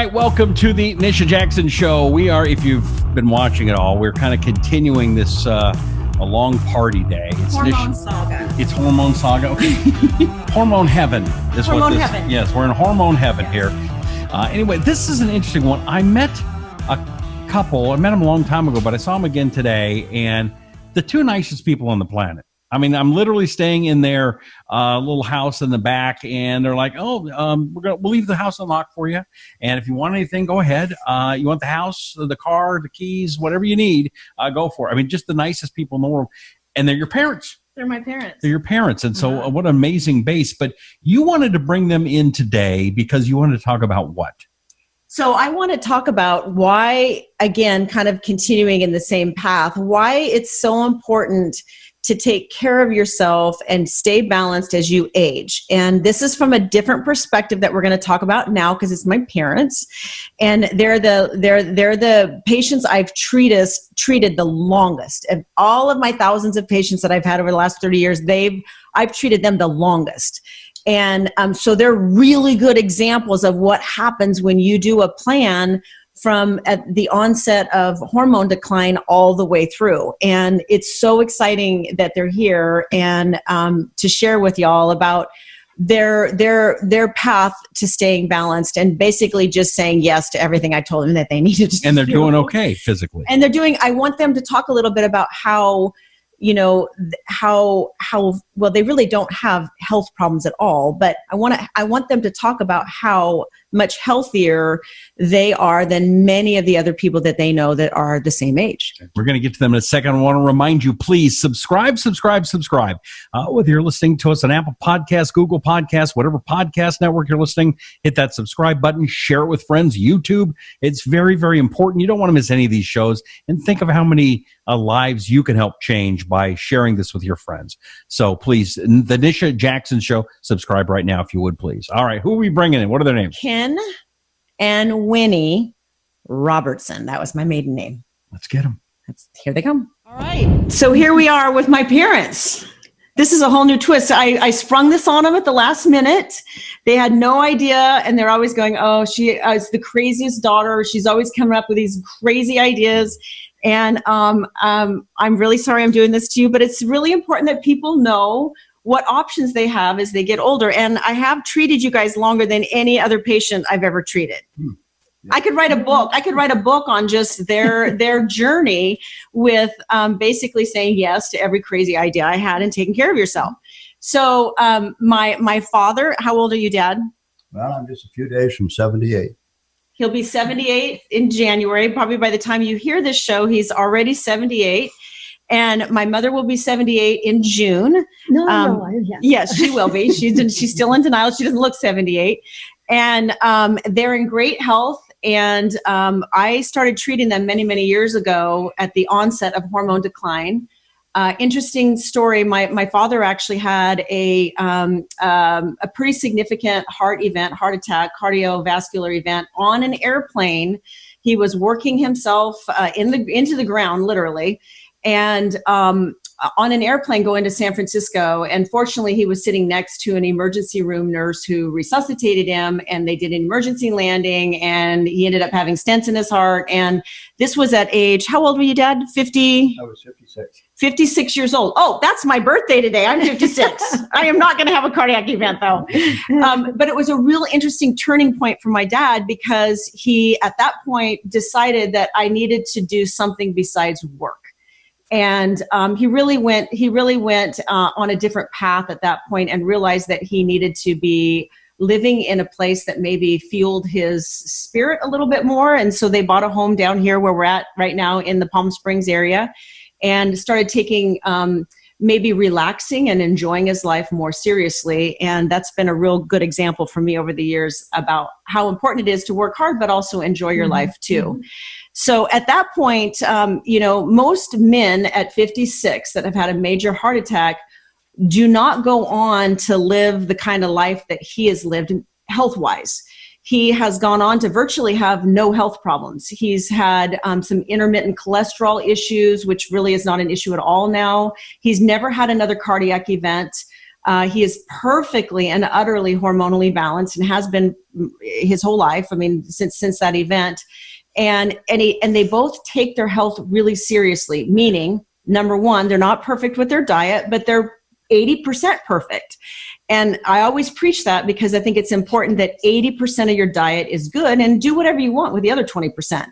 right, welcome to the Nisha Jackson Show. We are, if you've been watching it all, we're kind of continuing this a long party day. It's hormone saga. It's hormone saga. Okay. Hormone heaven is hormone what this. Heaven. Yes, we're in hormone heaven here. Anyway, this is an interesting one. I met a couple. I met them a long time ago, but I saw them again today, and the two nicest people on the planet. I mean, I'm literally staying in their little house in the back, and they're like, we'll leave the house unlocked for you. And if you want anything, go ahead. You want the house, the car, the keys, whatever you need, go for it. I mean, just the nicest people in the world. And they're your parents. They're my parents. They're your parents. And so what an amazing base. But you wanted to bring them in today because you wanted to talk about what? So I want to talk about why, again, kind of continuing in the same path, why it's so important to take care of yourself and stay balanced as you age. And this is from a different perspective that we're going to talk about now because it's my parents, and they're the patients I've treated the longest. Of all of my thousands of patients that I've had over the last 30 years, I've treated them the longest. And so they're really good examples of what happens when you do a plan from at the onset of hormone decline all the way through. And it's so exciting that they're here and to share with y'all about their path to staying balanced and basically just saying yes to everything I told them that they needed to do. And they're doing okay physically. And I want them to talk a little bit about how, well, they really don't have health problems at all, but I want them to talk about how much healthier they are than many of the other people that they know that are the same age. We're going to get to them in a second. I want to remind you, please subscribe. Whether you're listening to us on Apple Podcasts, Google Podcasts, whatever podcast network you're listening, hit that subscribe button, share it with friends, YouTube. It's very, very important. You don't want to miss any of these shows. And think of how many lives you can help change by sharing this with your friends. So please, the Nisha Jackson Show, subscribe right now if you would, please. All right, who are we bringing in? What are their names? Ken and Winnie Robertson. That was my maiden name. Let's get them. Here they come. All right. So here we are with my parents. This is a whole new twist. I sprung this on them at the last minute. They had no idea, and they're always going, oh, she is the craziest daughter. She's always coming up with these crazy ideas. And I'm really sorry I'm doing this to you, but it's really important that people know what options they have as they get older. And I have treated you guys longer than any other patient I've ever treated. Yeah. I could write a book on just their journey with basically saying yes to every crazy idea I had and taking care of yourself. So my father, how old are you, Dad? Well, I'm just a few days from 78. He'll be 78 in January. Probably by the time you hear this show, he's already 78. And my mother will be 78 in June. Yes, she will be. She's still in denial. She doesn't look 78. And they're in great health. And I started treating them many, many years ago at the onset of hormone decline. Interesting story. My father actually had a pretty significant heart attack, cardiovascular event on an airplane. He was working himself into the ground, literally. And on an airplane going to San Francisco. And fortunately, he was sitting next to an emergency room nurse who resuscitated him, and they did an emergency landing, and he ended up having stents in his heart. And this was at age, how old were you, Dad? 50? I was 56. 56 years old. Oh, that's my birthday today. I'm 56. I am not going to have a cardiac event, though. But it was a real interesting turning point for my dad because he, at that point, decided that I needed to do something besides work. And he really went on a different path at that point and realized that he needed to be living in a place that maybe fueled his spirit a little bit more. And so they bought a home down here where we're at right now in the Palm Springs area and started taking maybe relaxing and enjoying his life more seriously. And that's been a real good example for me over the years about how important it is to work hard, but also enjoy your life too. So at that point, most men at 56 that have had a major heart attack do not go on to live the kind of life that he has lived health-wise. He has gone on to virtually have no health problems. He's had some intermittent cholesterol issues, which really is not an issue at all now. He's never had another cardiac event. He is perfectly and utterly hormonally balanced and has been his whole life. I mean, since that event. And they both take their health really seriously, meaning, number one, they're not perfect with their diet, but they're 80% perfect. And I always preach that because I think it's important that 80% of your diet is good and do whatever you want with the other 20%.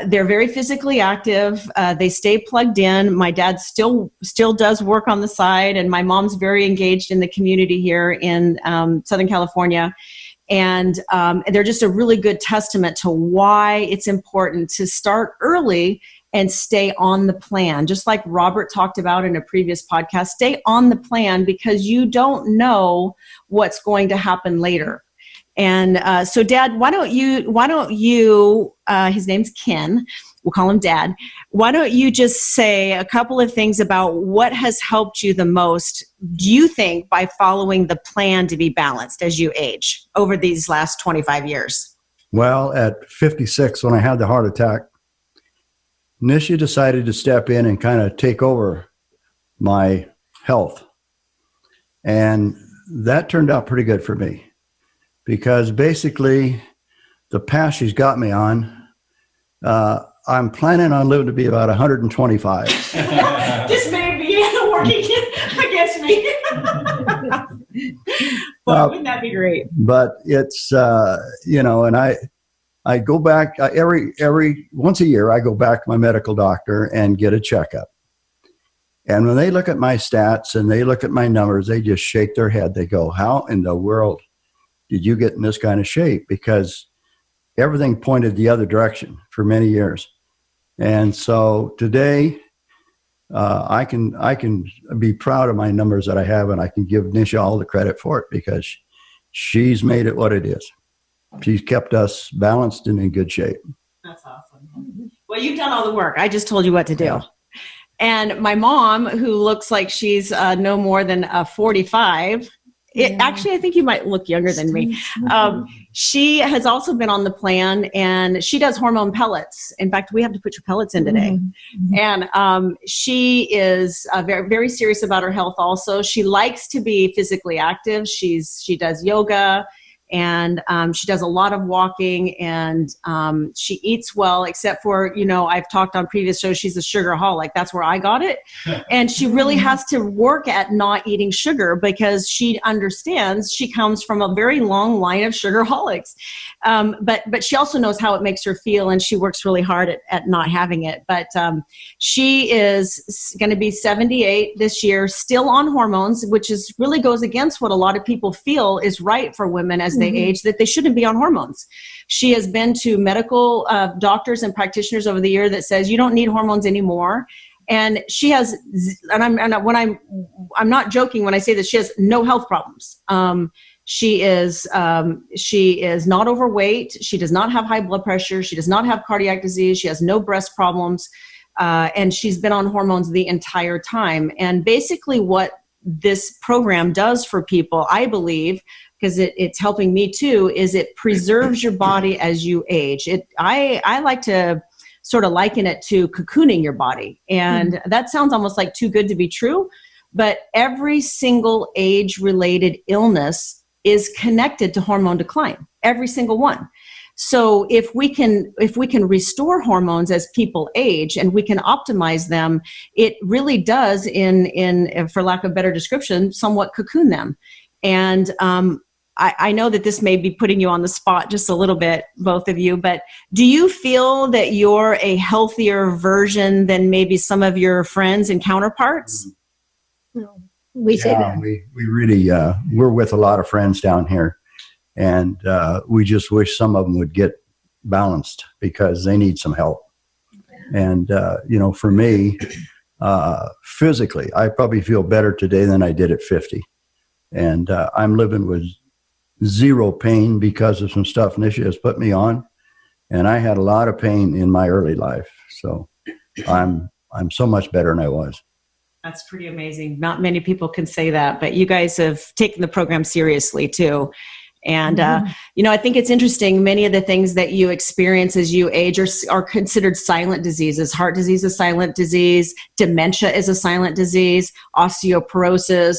They're very physically active. They stay plugged in. My dad still does work on the side, and my mom's very engaged in the community here in Southern California. And they're just a really good testament to why it's important to start early and stay on the plan. Just like Robert talked about in a previous podcast, stay on the plan because you don't know what's going to happen later. And so Dad, why don't you, his name's Ken, we'll call him Dad. Why don't you just say a couple of things about what has helped you the most, do you think, by following the plan to be balanced as you age over these last 25 years? Well, at 56, when I had the heart attack, Nisha decided to step in and kind of take over my health. And that turned out pretty good for me because basically the path she's got me on, I'm planning on living to be about 125. This may be working against me. But wouldn't that be great? But it's, and I go back every once a year, I go back to my medical doctor and get a checkup. And when they look at my stats and they look at my numbers, they just shake their head. They go, how in the world did you get in this kind of shape? Because everything pointed the other direction for many years. And so today, I can be proud of my numbers that I have, and I can give Nisha all the credit for it because she's made it what it is. She's kept us balanced and in good shape. That's awesome. Well, you've done all the work. I just told you what to do. Yeah. And my mom, who looks like she's no more than 45, actually, I think you might look younger than me. She has also been on the plan, and she does hormone pellets. In fact, we have to put your pellets in today. Mm-hmm. And she is very, very serious about her health also. She likes to be physically active. She does yoga, and she does a lot of walking, and she eats well, except for, I've talked on previous shows, she's a sugaraholic. That's where I got it. And she really has to work at not eating sugar because she understands she comes from a very long line of sugaraholics. But she also knows how it makes her feel, and she works really hard at not having it. But she is going to be 78 this year, still on hormones, which really goes against what a lot of people feel is right for women as they age, that they shouldn't be on hormones. She has been to medical doctors and practitioners over the year that says you don't need hormones anymore. And she has, I'm not joking when I say this, she has no health problems. She is not overweight. She does not have high blood pressure. She does not have cardiac disease. She has no breast problems. And she's been on hormones the entire time. And basically what this program does for people, I believe, because it's helping me too, is it preserves your body as you age. I like to sort of liken it to cocooning your body. And that sounds almost like too good to be true, but every single age-related illness is connected to hormone decline, every single one. So if we can restore hormones as people age and we can optimize them, it really does, in for lack of a better description, somewhat cocoon them. And I know that this may be putting you on the spot just a little bit, both of you, but do you feel that you're a healthier version than maybe some of your friends and counterparts? No, we say that. We really, we're with a lot of friends down here, and we just wish some of them would get balanced because they need some help. And, for me, physically, I probably feel better today than I did at 50. And I'm living with zero pain because of some stuff Nisha has put me on. And I had a lot of pain in my early life. So I'm so much better than I was. That's pretty amazing. Not many people can say that, but you guys have taken the program seriously too. And, I think it's interesting. Many of the things that you experience as you age are considered silent diseases. Heart disease is a silent disease. Dementia is a silent disease. Osteoporosis,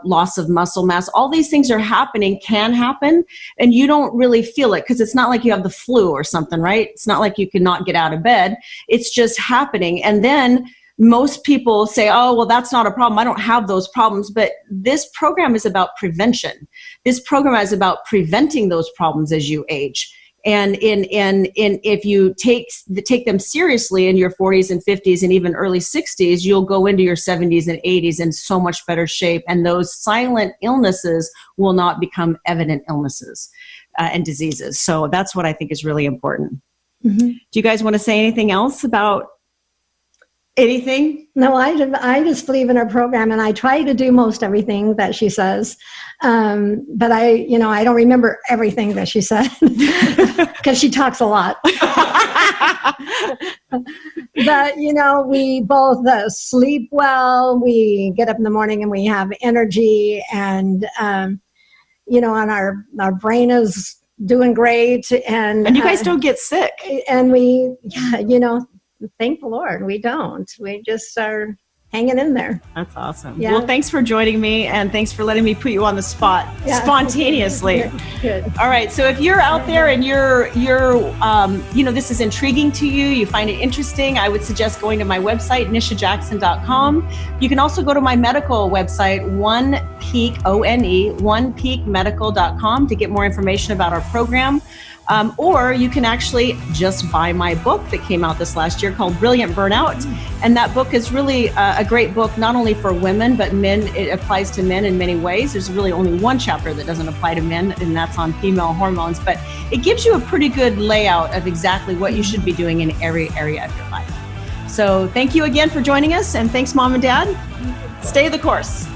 loss of muscle mass. All these things can happen, and you don't really feel it because it's not like you have the flu or something, right? It's not like you cannot get out of bed. It's just happening. And then most people say, oh, well, that's not a problem. I don't have those problems. But this program is about prevention. This program is about preventing those problems as you age. And if you take them seriously in your 40s and 50s and even early 60s, you'll go into your 70s and 80s in so much better shape. And those silent illnesses will not become evident illnesses and diseases. So that's what I think is really important. Mm-hmm. Do you guys want to say anything else about anything? No, I just believe in her program, and I try to do most everything that she says. But I don't remember everything that she said because she talks a lot. But, we both sleep well. We get up in the morning and we have energy, and, and our brain is doing great. And you guys don't get sick. And thank the Lord, we don't. We just are hanging in there. That's awesome. Yeah. Well, thanks for joining me, and thanks for letting me put you on the spot spontaneously. Good. All right. So if you're out there and you're this is intriguing to you, you find it interesting, I would suggest going to my website, nishajackson.com. You can also go to my medical website, onepeakmedical.com, to get more information about our program. Or you can actually just buy my book that came out this last year called Brilliant Burnout. And that book is really a great book, not only for women, but men. It applies to men in many ways. There's really only one chapter that doesn't apply to men, and that's on female hormones. But it gives you a pretty good layout of exactly what you should be doing in every area of your life. So thank you again for joining us, and thanks, Mom and Dad. Stay the course.